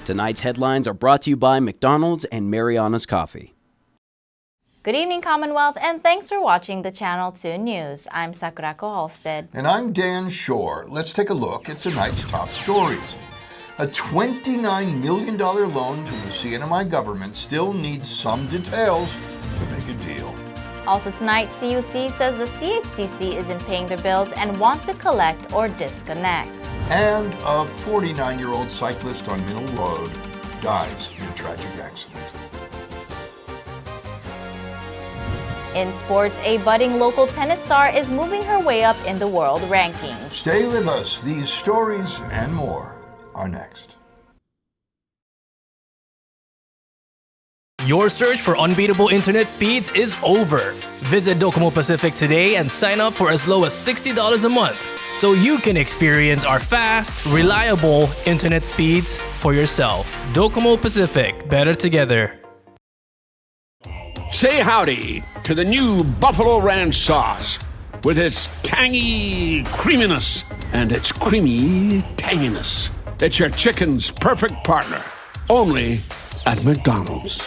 Tonight's headlines are brought to you by McDonald's and Marianas Coffee. Good evening, Commonwealth, and thanks for watching the Channel 2 News. I'm Sakurako Halstead. And I'm Dan Shore. Let's take a look at tonight's top stories. A $29 million loan to the CNMI government still needs some details to make a deal. Also tonight, CUC says the CHCC isn't paying their bills and want to collect or disconnect. And a 49-year-old cyclist on Middle Road dies in a tragic accident. In sports, a budding local tennis star is moving her way up in the world rankings. Stay with us. These stories and more are next. Your search for unbeatable internet speeds is over. Visit Docomo Pacific today and sign up for as low as $60 a month so you can experience our fast, reliable internet speeds for yourself. Docomo Pacific, better together. Say howdy to the new Buffalo Ranch sauce with its tangy creaminess and its creamy tanginess. It's your chicken's perfect partner, only at McDonald's.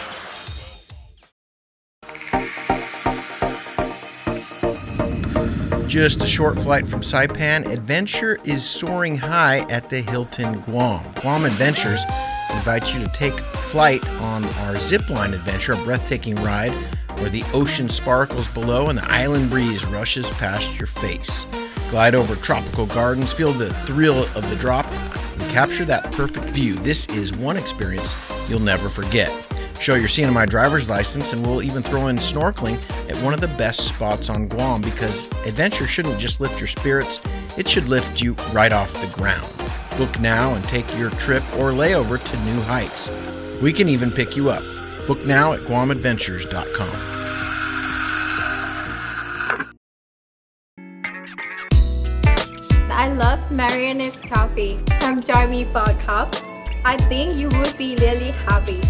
Just a short flight from Saipan, adventure is soaring high at the Hilton Guam. Guam Adventures invites you to take flight on our zipline adventure, a breathtaking ride where the ocean sparkles below and the island breeze rushes past your face. Glide over tropical gardens, feel the thrill of the drop, and capture that perfect view. This is one experience you'll never forget. Show your CNMI driver's license and we'll even throw in snorkeling at one of the best spots on Guam, because adventure shouldn't just lift your spirits, it should lift you right off the ground. Book now and take your trip or layover to new heights. We can even pick you up. Book now at GuamAdventures.com. I love Marianas Coffee. Come join me for a cup. I think you would be really happy.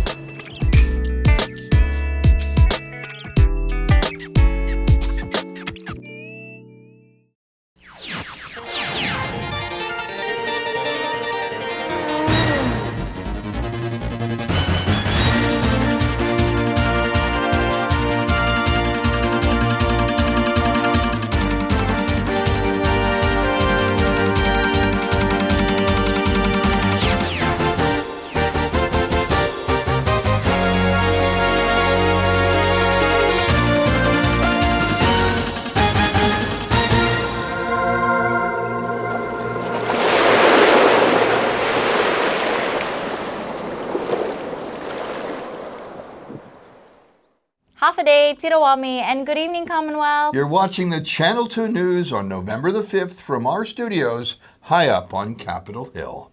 Half a day, Tirawami, and good evening, Commonwealth. You're watching the Channel 2 News on November the 5th from our studios high up on Capitol Hill.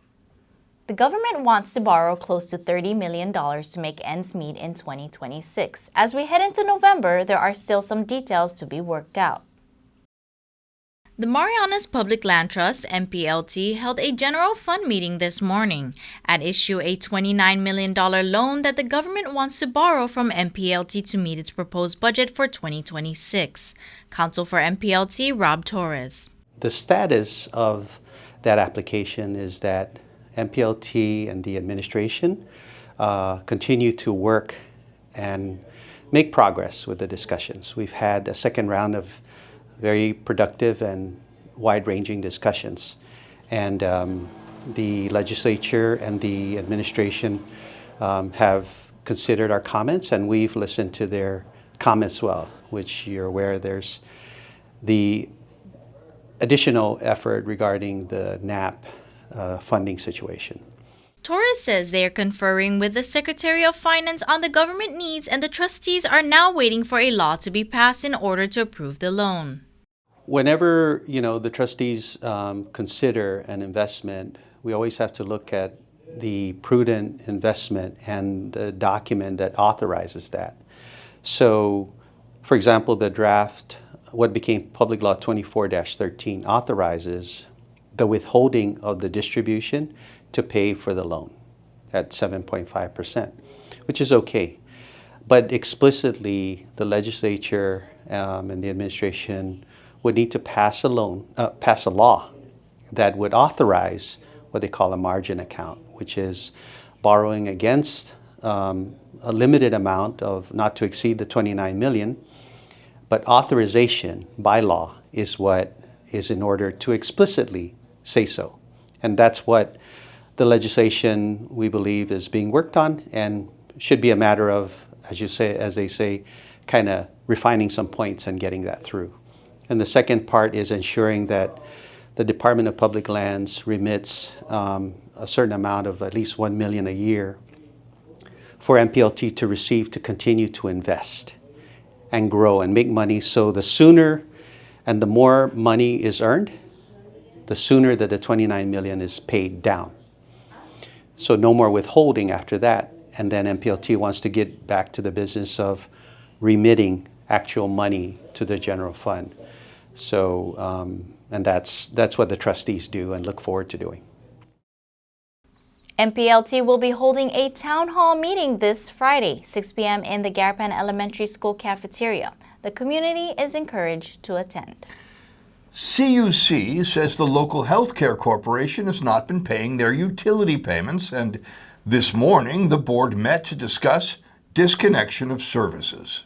The government wants to borrow close to $30 million to make ends meet in 2026. As we head into November, there are still some details to be worked out. The Marianas Public Land Trust, MPLT, held a general fund meeting this morning. At issue, a $29 million loan that the government wants to borrow from MPLT to meet its proposed budget for 2026. Counsel for MPLT, Rob Torres. The status of that application is that MPLT and the administration continue to work and make progress with the discussions. We've had a second round of very productive and wide-ranging discussions. And the legislature and the administration have considered our comments, and we've listened to their comments well, which you're aware there's the additional effort regarding the NAP funding situation. Torres says they are conferring with the Secretary of Finance on the government needs, and the trustees are now waiting for a law to be passed in order to approve the loan. Whenever, the trustees consider an investment, we always have to look at the prudent investment and the document that authorizes that. So, for example, the draft, what became Public Law 24-13, authorizes the withholding of the distribution to pay for the loan at 7.5%, which is okay. But explicitly, the legislature and the administration would need to pass a law that would authorize what they call a margin account, which is borrowing against a limited amount of not to exceed the 29 million, but authorization by law is what is in order to explicitly say so. And that's what the legislation, we believe, is being worked on and should be a matter of, as they say, kind of refining some points and getting that through. And the second part is ensuring that the Department of Public Lands remits a certain amount of at least $1 million a year for MPLT to receive to continue to invest and grow and make money. So the sooner and the more money is earned, the sooner that the 29 million is paid down. So no more withholding after that. And then MPLT wants to get back to the business of remitting actual money to the general fund. So, and that's what the trustees do and look forward to doing. MPLT will be holding a town hall meeting this Friday, 6 p.m. in the Saipan Elementary School cafeteria. The community is encouraged to attend. CUC says the local healthcare corporation has not been paying their utility payments, and this morning the board met to discuss disconnection of services.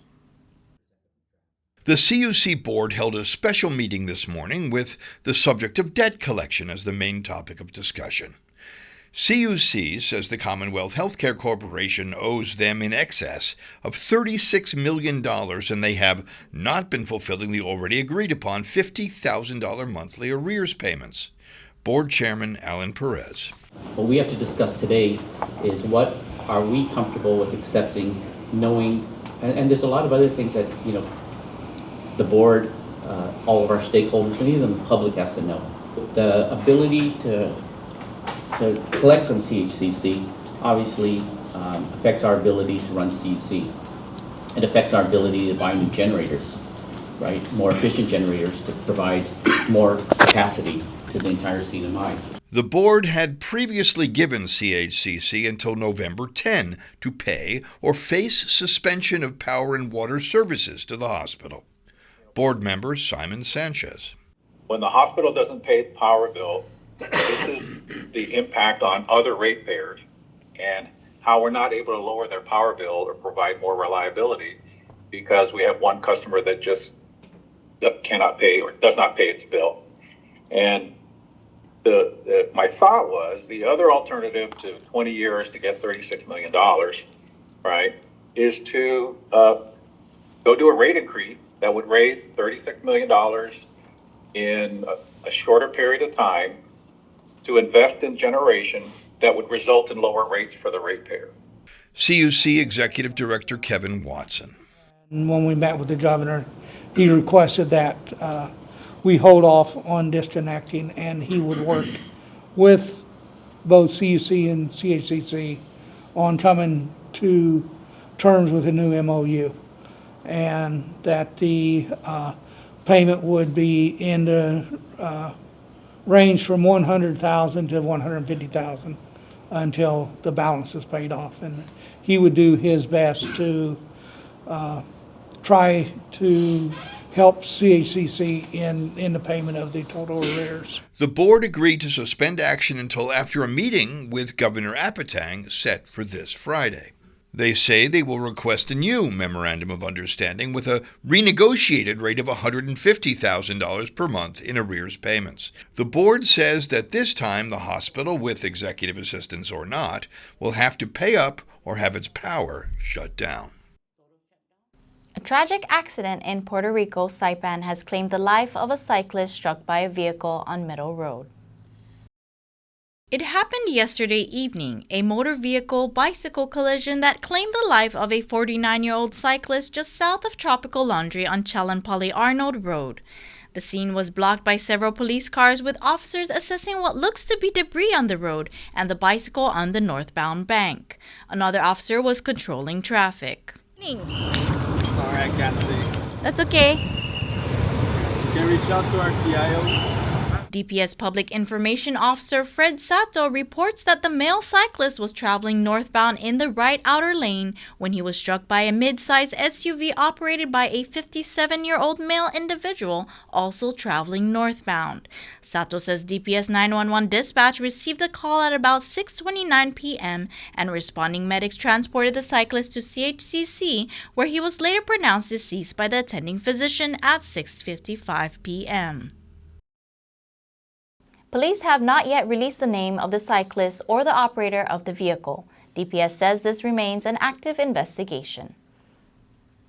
The CUC board held a special meeting this morning with the subject of debt collection as the main topic of discussion. CUC says the Commonwealth Healthcare Corporation owes them in excess of $36 million, and they have not been fulfilling the already agreed upon $50,000 monthly arrears payments. Board Chairman Alan Perez. What we have to discuss today is what are we comfortable with accepting, knowing, and there's a lot of other things that, the board, all of our stakeholders, and even the public has to know. The ability to collect from CHCC obviously affects our ability to run CUC. It affects our ability to buy new generators, right? More efficient generators to provide more capacity to the entire CNMI. The board had previously given CHCC until November 10 to pay or face suspension of power and water services to the hospital. Board member Simon Sanchez. When the hospital doesn't pay the power bill, this is the impact on other ratepayers and how we're not able to lower their power bill or provide more reliability because we have one customer that just cannot pay or does not pay its bill. And my thought was the other alternative to 20 years to get $36 million, right, is to go do a rate increase that would raise $36 million in a shorter period of time to invest in generation that would result in lower rates for the ratepayer. CUC Executive Director Kevin Watson. When we met with the governor, he requested that we hold off on disconnecting, and he would work with both CUC and CHCC on coming to terms with a new MOU, and that the payment would be in the range from $100,000 to $150,000 until the balance is paid off. And he would do his best to try to help CHCC in the payment of the total arrears. The board agreed to suspend action until after a meeting with Governor Apatang set for this Friday. They say they will request a new memorandum of understanding with a renegotiated rate of $150,000 per month in arrears payments. The board says that this time the hospital, with executive assistance or not, will have to pay up or have its power shut down. A tragic accident in Puerto Rico, Saipan, has claimed the life of a cyclist struck by a vehicle on Middle Road. It happened yesterday evening, a motor vehicle-bicycle collision that claimed the life of a 49-year-old cyclist just south of Tropical Laundry on Chalanpali Arnold Road. The scene was blocked by several police cars, with officers assessing what looks to be debris on the road and the bicycle on the northbound bank. Another officer was controlling traffic. Sorry, I can't see. That's okay. Can reach out to our TIO? DPS Public Information Officer Fred Sato reports that the male cyclist was traveling northbound in the right outer lane when he was struck by a mid-sized SUV operated by a 57-year-old male individual also traveling northbound. Sato says DPS 911 dispatch received a call at about 6:29 p.m. and responding medics transported the cyclist to CHCC, where he was later pronounced deceased by the attending physician at 6:55 p.m. Police have not yet released the name of the cyclist or the operator of the vehicle. DPS says this remains an active investigation.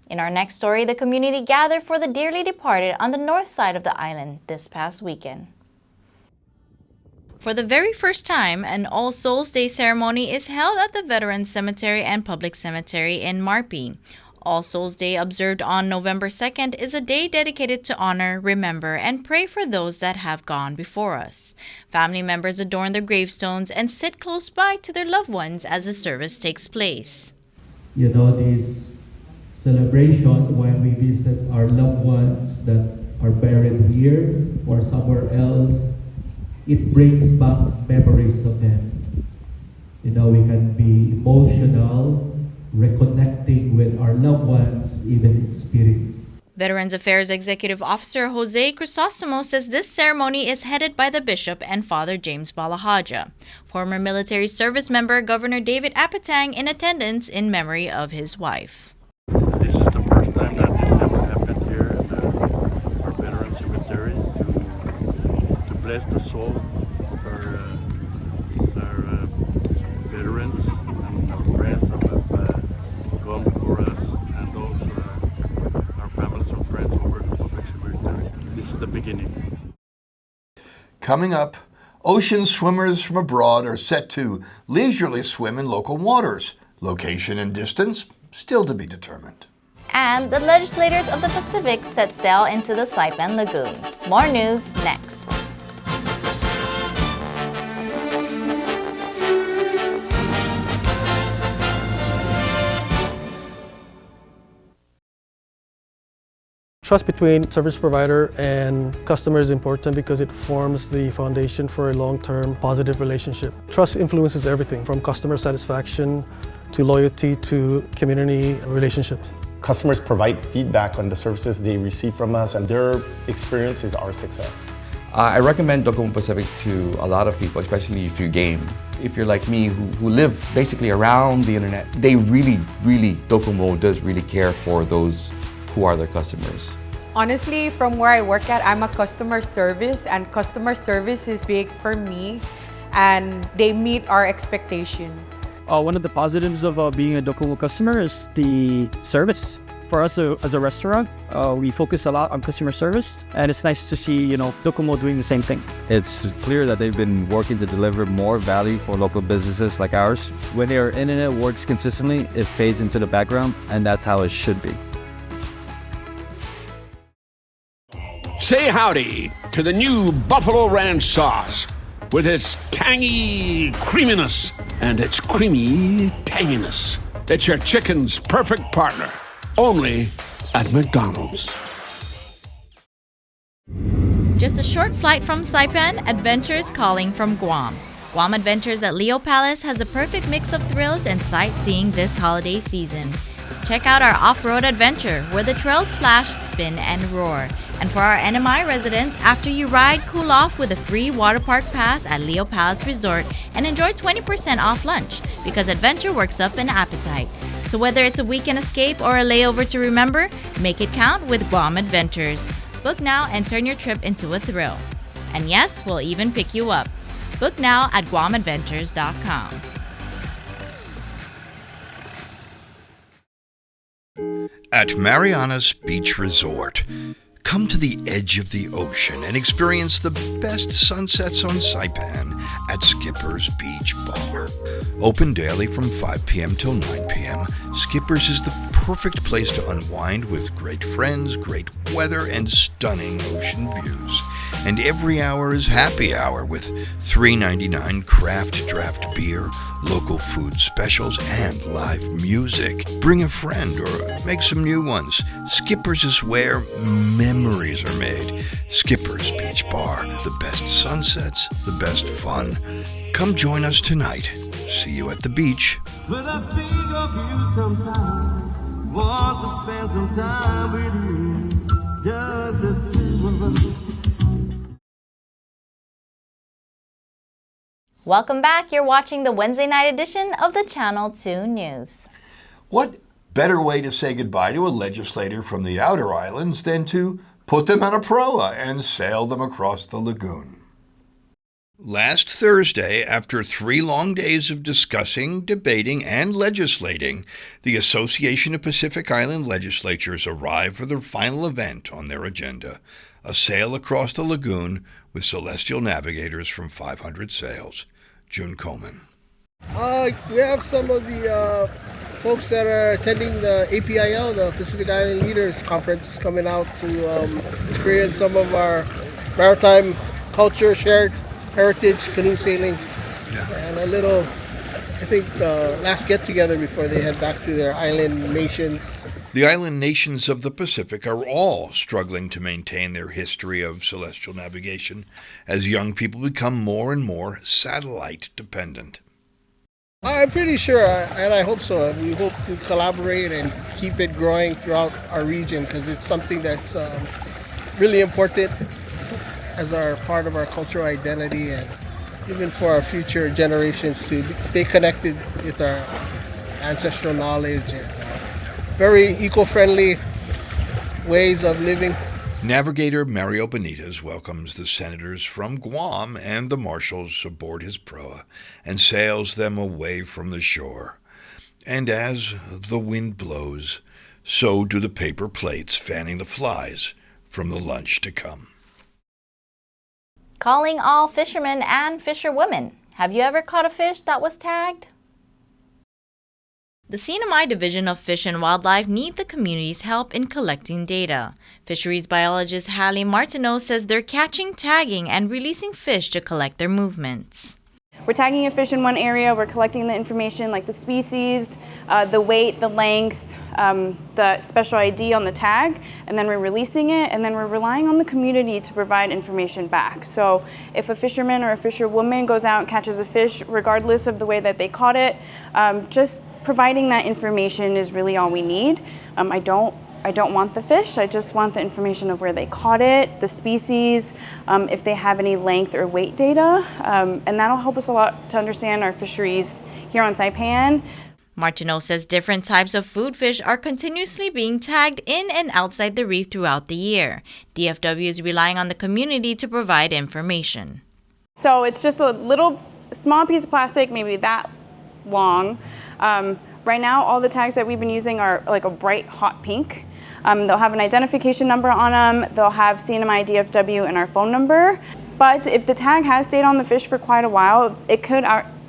In our next story, the community gathered for the dearly departed on the north side of the island this past weekend. For the very first time, an All Souls Day ceremony is held at the Veterans Cemetery and Public Cemetery in Marpi. All Souls Day, observed on November 2nd, is a day dedicated to honor, remember, and pray for those that have gone before us. Family members adorn their gravestones and sit close by to their loved ones as the service takes place. You know, this celebration when we visit our loved ones that are buried here or somewhere else, it brings back memories of them. You know, we can be emotional, reconnecting with our loved ones, even in spirit. Veterans Affairs Executive Officer Jose Crisostomo says this ceremony is headed by the Bishop and Father James Balahaja. Former military service member Governor David Apatang in attendance in memory of his wife. This is the first time that this ever happened here at our Veterans Cemetery to bless the soul of our veterans and our friends that have gone before us, and those our families and friends over the public cemetery. This is the beginning. Coming up, ocean swimmers from abroad are set to leisurely swim in local waters. Location and distance still to be determined. And the legislators of the Pacific set sail into the Saipan lagoon. More news next. Trust between service provider and customer is important because it forms the foundation for a long-term positive relationship. Trust influences everything from customer satisfaction to loyalty to community relationships. Customers provide feedback on the services they receive from us, and their experience is our success. I recommend Docomo Pacific to a lot of people, especially through game. If you're like me, who live basically around the internet, they really, Docomo does really care for those who are their customers. Honestly, from where I work at, I'm a customer service, and customer service is big for me, and they meet our expectations. One of the positives of being a Docomo customer is the service. For us as a restaurant, we focus a lot on customer service, and it's nice to see, Docomo doing the same thing. It's clear that they've been working to deliver more value for local businesses like ours. When their internet works consistently, it fades into the background, and that's how it should be. Say howdy to the new Buffalo Ranch sauce with its tangy creaminess and its creamy tanginess. It's your chicken's perfect partner, only at McDonald's. Just a short flight from Saipan, adventures calling from Guam. Guam Adventures at Leo Palace has a perfect mix of thrills and sightseeing this holiday season. Check out our off-road adventure where the trails splash, spin, and roar. And for our NMI residents, after you ride, cool off with a free water park pass at Leo Palace Resort and enjoy 20% off lunch because adventure works up an appetite. So whether it's a weekend escape or a layover to remember, make it count with Guam Adventures. Book now and turn your trip into a thrill. And yes, we'll even pick you up. Book now at guamadventures.com. At Marianas Beach Resort, come to the edge of the ocean and experience the best sunsets on Saipan at Skipper's Beach Bar. Open daily from 5 p.m. till 9 p.m., Skipper's is the perfect place to unwind with great friends, great weather, and stunning ocean views. And every hour is happy hour with $3.99 craft draft beer, local food specials, and live music. Bring a friend or make some new ones. Skipper's is where memories are made. Skipper's Beach Bar, the best sunsets, the best fun. Come join us tonight. See you at the beach. When I think of you sometime, want to spend some time with you, just the two of us. Welcome back. You're watching the Wednesday night edition of the Channel 2 News. What better way to say goodbye to a legislator from the outer islands than to put them on a proa and sail them across the lagoon? Last Thursday, after 3 long days of discussing, debating, and legislating, the Association of Pacific Island Legislatures arrived for their final event on their agenda, a sail across the lagoon with celestial navigators from 500 sails. June Coleman. We have some of the folks that are attending the APIL, the Pacific Island Leaders Conference, coming out to experience some of our maritime culture, shared heritage, canoe sailing, and a little, I think, last get-together before they head back to their island nations. The island nations of the Pacific are all struggling to maintain their history of celestial navigation as young people become more and more satellite dependent. I'm pretty sure, and I hope so. We hope to collaborate and keep it growing throughout our region because it's something that's really important as our part of our cultural identity, and even for our future generations to stay connected with our ancestral knowledge and very eco-friendly ways of living. Navigator Mario Benitez welcomes the senators from Guam and the marshals aboard his proa and sails them away from the shore. And as the wind blows, so do the paper plates fanning the flies from the lunch to come. Calling all fishermen and fisherwomen. Have you ever caught a fish that was tagged? The CNMI Division of Fish and Wildlife need the community's help in collecting data. Fisheries biologist Hallie Martineau says they're catching, tagging, and releasing fish to collect their movements. We're tagging a fish in one area, we're collecting the information like the species, the weight, the length, the special ID on the tag, and then we're releasing it, and then we're relying on the community to provide information back. So if a fisherman or a fisherwoman goes out and catches a fish, regardless of the way that they caught it, just providing that information is really all we need. I don't want the fish, I just want the information of where they caught it, the species, if they have any length or weight data, and that'll help us a lot to understand our fisheries here on Saipan. Martineau says different types of food fish are continuously being tagged in and outside the reef throughout the year. DFW is relying on the community to provide information. So it's just a small piece of plastic, maybe that long. Right now, all the tags that we've been using are like a bright hot pink. They'll have an identification number on them, they'll have CNMI, DFW, and our phone number. But if the tag has stayed on the fish for quite a while, it could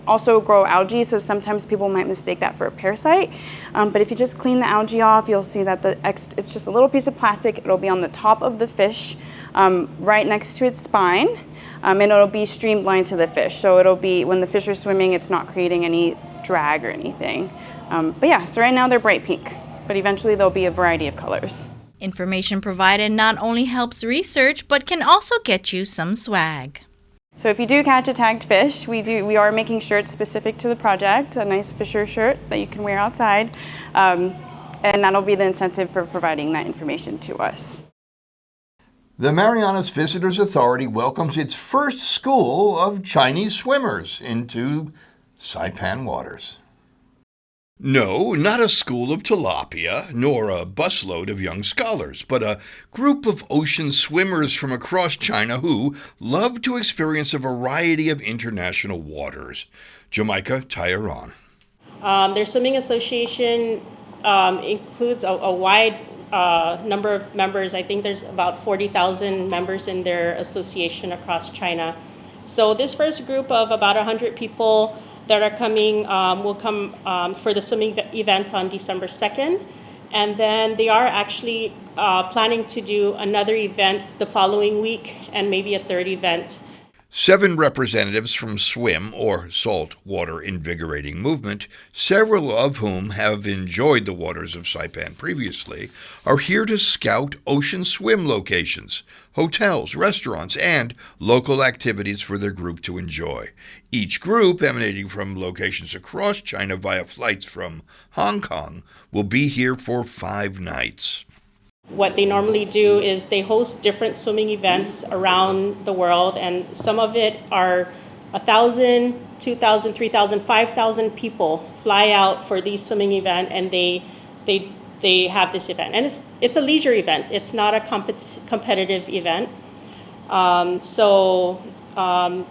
also grow algae, so sometimes people might mistake that for a parasite. But if you just clean the algae off, you'll see that it's just a little piece of plastic. It'll be on the top of the fish, right next to its spine, and it'll be streamlined to the fish. So it'll be, when the fish are swimming, it's not creating any drag or anything. But yeah, so right now they're bright pink, but eventually there'll be a variety of colors. Information provided not only helps research, but can also get you some swag. So if you do catch a tagged fish, we are making shirts specific to the project, a nice fisher shirt that you can wear outside, and that'll be the incentive for providing that information to us. The Marianas Visitors Authority welcomes its first school of Chinese swimmers into Saipan waters. No, not a school of tilapia, nor a busload of young scholars, but a group of ocean swimmers from across China who love to experience a variety of international waters. Jamaica Tyaron. Their swimming association includes a wide number of members. I think there's about 40,000 members in their association across China. So this first group of about 100 people that are coming will come for the swimming event on December 2nd. And then they are actually planning to do another event the following week and maybe a third event. 7 representatives from SWIM, or Salt Water Invigorating Movement, several of whom have enjoyed the waters of Saipan previously, are here to scout ocean swim locations, hotels, restaurants, and local activities for their group to enjoy. Each group, emanating from locations across China via flights from Hong Kong, will be here for 5 nights. What they normally do is they host different swimming events around the world, and some of it are 1,000, 2,000, 3,000, 5,000 people fly out for these swimming event, and they have this event. And it's a leisure event. It's not a competitive event.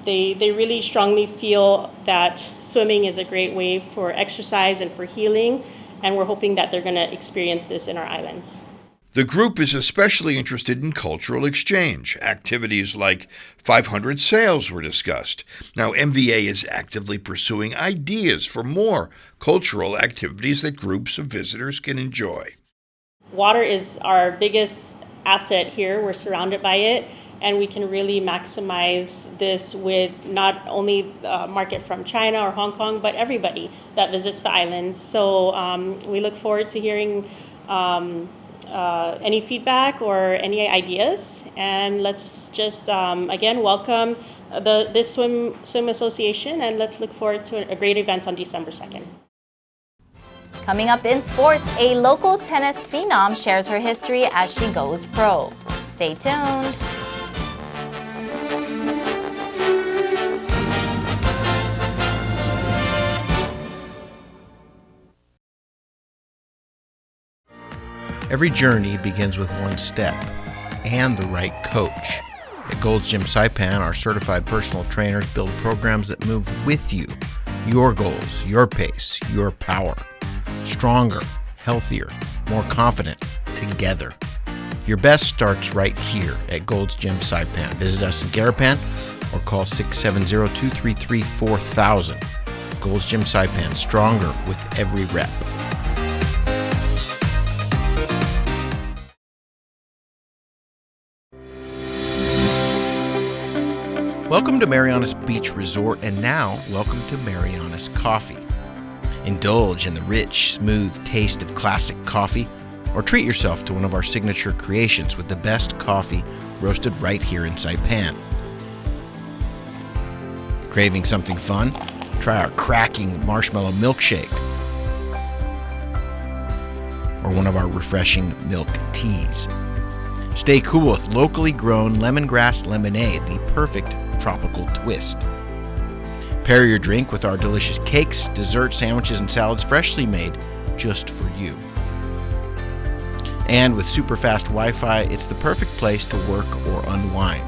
They really strongly feel that swimming is a great way for exercise and for healing, and we're hoping that they're going to experience this in our islands. The group is especially interested in cultural exchange. Activities like 500 sails were discussed. Now, MVA is actively pursuing ideas for more cultural activities that groups of visitors can enjoy. Water is our biggest asset here. We're surrounded by it, and we can really maximize this with not only the market from China or Hong Kong, but everybody that visits the island. So we look forward to hearing any feedback or any ideas, and let's just again welcome this swim association, and let's look forward to a great event on December 2nd. Coming up in sports, a local tennis phenom shares her history as she goes pro. Stay tuned. Every journey begins with one step and the right coach. At Gold's Gym Saipan, our certified personal trainers build programs that move with you. Your goals, your pace, your power. Stronger, healthier, more confident, together. Your best starts right here at Gold's Gym Saipan. Visit us in Garapan or call 670-233-4000. Gold's Gym Saipan, stronger with every rep. Welcome to Marianas Beach Resort, and now welcome to Marianas Coffee. Indulge in the rich, smooth taste of classic coffee, or treat yourself to one of our signature creations with the best coffee roasted right here in Saipan. Craving something fun? Try our cracking marshmallow milkshake, or one of our refreshing milk teas. Stay cool with locally grown lemongrass lemonade, the perfect tropical twist. Pair your drink with our delicious cakes, desserts, sandwiches, and salads freshly made just for you. And with super fast Wi-Fi, it's the perfect place to work or unwind.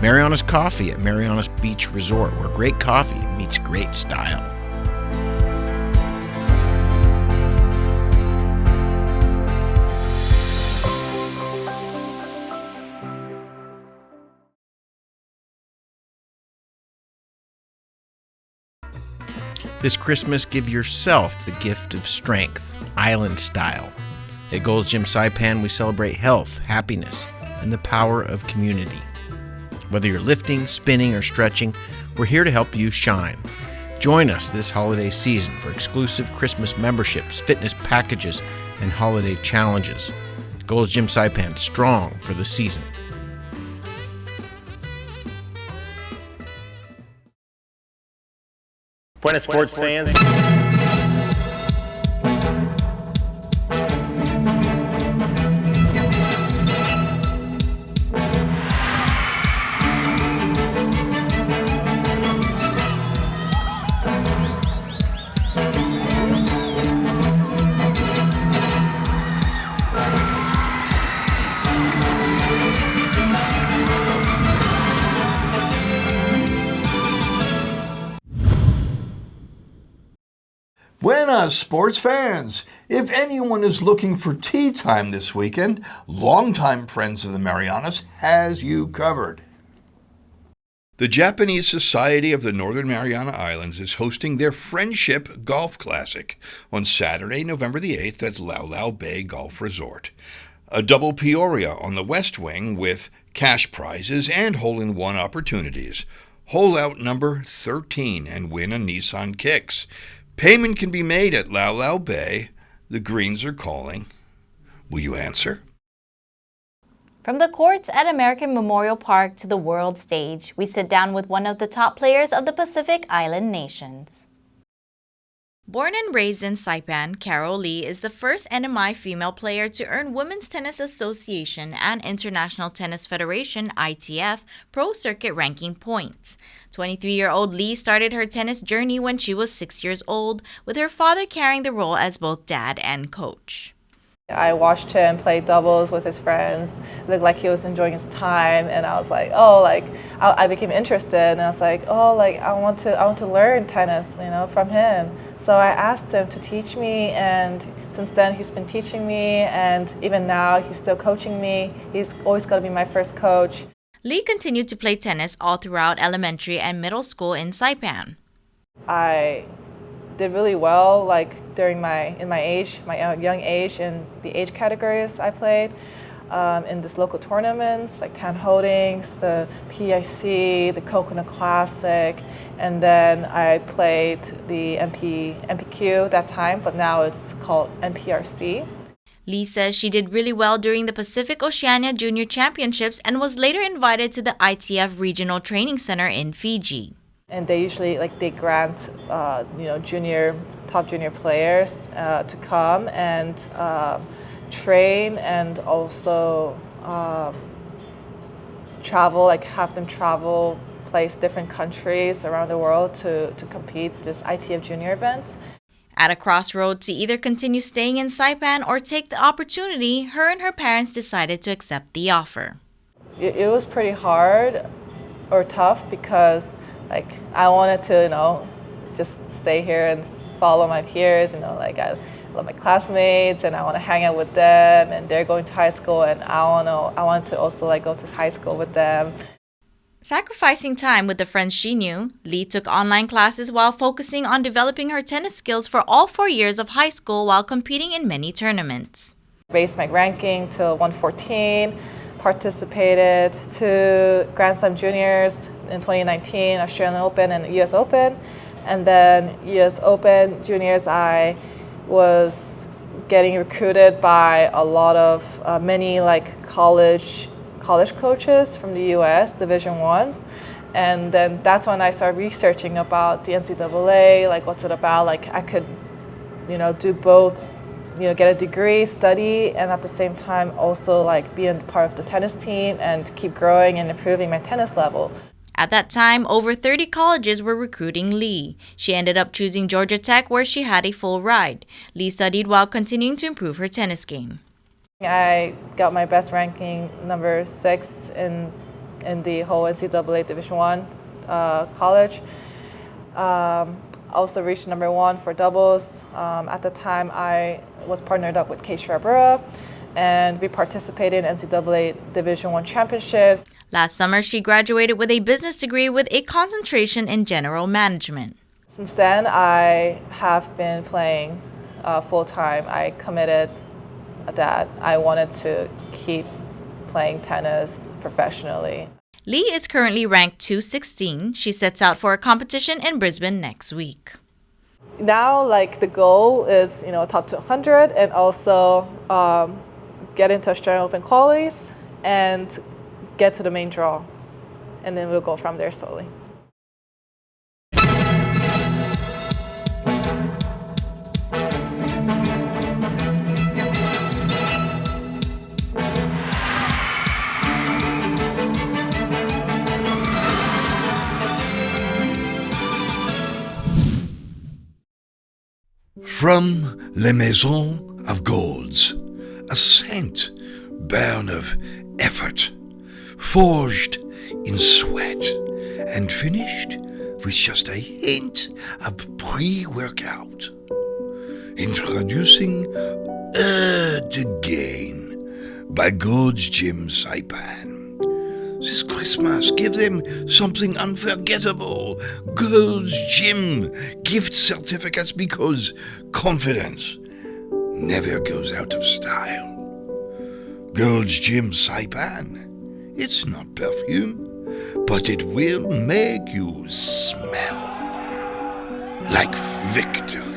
Marianas Coffee at Marianas Beach Resort, where great coffee meets great style. This Christmas, give yourself the gift of strength, island style. At Gold's Gym Saipan, we celebrate health, happiness, and the power of community. Whether you're lifting, spinning, or stretching, we're here to help you shine. Join us this holiday season for exclusive Christmas memberships, fitness packages, and holiday challenges. Gold's Gym Saipan, strong for the season. Buenas sports fans. Buenas, sports fans! If anyone is looking for tea time this weekend, longtime Friends of the Marianas has you covered. The Japanese Society of the Northern Mariana Islands is hosting their Friendship Golf Classic on Saturday, November the 8th at Lau Lau Bay Golf Resort. A double Peoria on the west wing with cash prizes and hole-in-one opportunities. Hole out number 13 and win a Nissan Kicks. Payment can be made at Lau Lau Bay. The greens are calling. Will you answer? From the courts at American Memorial Park to the world stage, we sit down with one of the top players of the Pacific Island nations. Born and raised in Saipan, Carol Lee is the first NMI female player to earn Women's Tennis Association and International Tennis Federation (ITF) Pro Circuit ranking points. 23-year-old Lee started her tennis journey when she was 6 years old, with her father carrying the role as both dad and coach. I watched him play doubles with his friends. It looked like he was enjoying his time, and I was like, I became interested, and I was like, I want to learn tennis, from him. So I asked him to teach me, and since then he's been teaching me, and even now he's still coaching me. He's always going to be my first coach. Lee continued to play tennis all throughout elementary and middle school in Saipan. I did really well, during my young age, in the age categories I played in these local tournaments like Tan Holdings, the PIC, the Coconut Classic, and then I played the MPQ that time, but now it's called MPRC. Lee says she did really well during the Pacific Oceania Junior Championships and was later invited to the ITF Regional Training Center in Fiji. And they usually they grant top junior players to come and train, and also travel, have them travel, place different countries around the world to compete this ITF junior events. At a crossroad to either continue staying in Saipan or take the opportunity, her and her parents decided to accept the offer. It was pretty hard or tough because I wanted to, just stay here and follow my peers, I love my classmates and I want to hang out with them, and they're going to high school and I want to also go to high school with them. Sacrificing time with the friends she knew, Lee took online classes while focusing on developing her tennis skills for all 4 years of high school while competing in many tournaments. Raised my ranking to 114, participated to Grand Slam Juniors in 2019, Australian Open and US Open. And then US Open Juniors, I was getting recruited by a lot of many college coaches from the US, Division Ones. And then that's when I started researching about the NCAA, what's it about. I could, do both, get a degree, study, and at the same time also be a part of the tennis team and keep growing and improving my tennis level. At that time, over 30 colleges were recruiting Lee. She ended up choosing Georgia Tech, where she had a full ride. Lee studied while continuing to improve her tennis game. I got my best ranking, number 6 in the whole NCAA Division I college. Also reached number 1 for doubles. At the time, I was partnered up with Kate Sharabura, and we participated in NCAA Division I championships. Last summer, she graduated with a business degree with a concentration in general management. Since then, I have been playing full-time. I committed that I wanted to keep playing tennis professionally. Lee is currently ranked 216. She sets out for a competition in Brisbane next week. Now, the goal is, top 200 and also get into Australian Open qualies and get to the main draw. And then we'll go from there slowly. From Les Maisons of Golds, a scent born of effort, forged in sweat, and finished with just a hint of pre-workout. Introducing Eau de Gain by Gold's Gym Saipan. This Christmas, give them something unforgettable. Gold's Gym gift certificates, because confidence never goes out of style. Gold's Gym Saipan. It's not perfume, but it will make you smell like victory.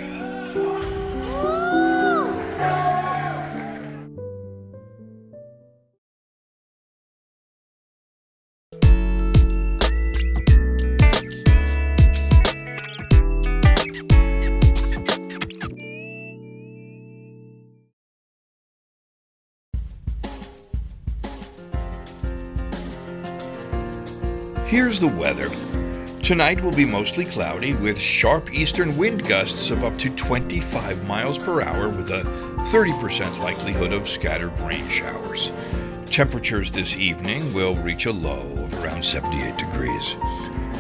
Here's the weather. Tonight will be mostly cloudy with sharp eastern wind gusts of up to 25 miles per hour with a 30% likelihood of scattered rain showers. Temperatures this evening will reach a low of around 78 degrees.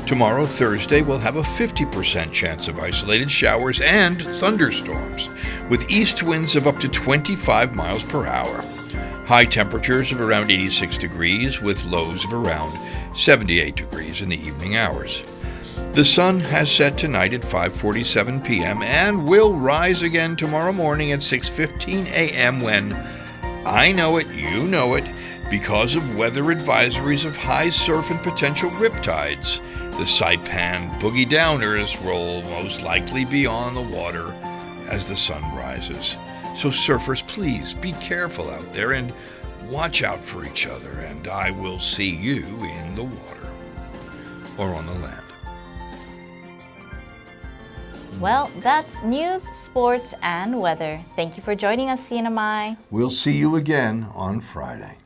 Tomorrow, Thursday, we'll have a 50% chance of isolated showers and thunderstorms with east winds of up to 25 miles per hour. High temperatures of around 86 degrees with lows of around 78 degrees in the evening hours. The sun has set tonight at 5:47 p.m. and will rise again tomorrow morning at 6:15 a.m. when, I know it, you know it, because of weather advisories of high surf and potential riptides, the Saipan boogie downers will most likely be on the water as the sun rises. So surfers, please be careful out there and watch out for each other, and I will see you in the water or on the land. Well, that's news, sports, and weather. Thank you for joining us, CNMI. We'll see you again on Friday.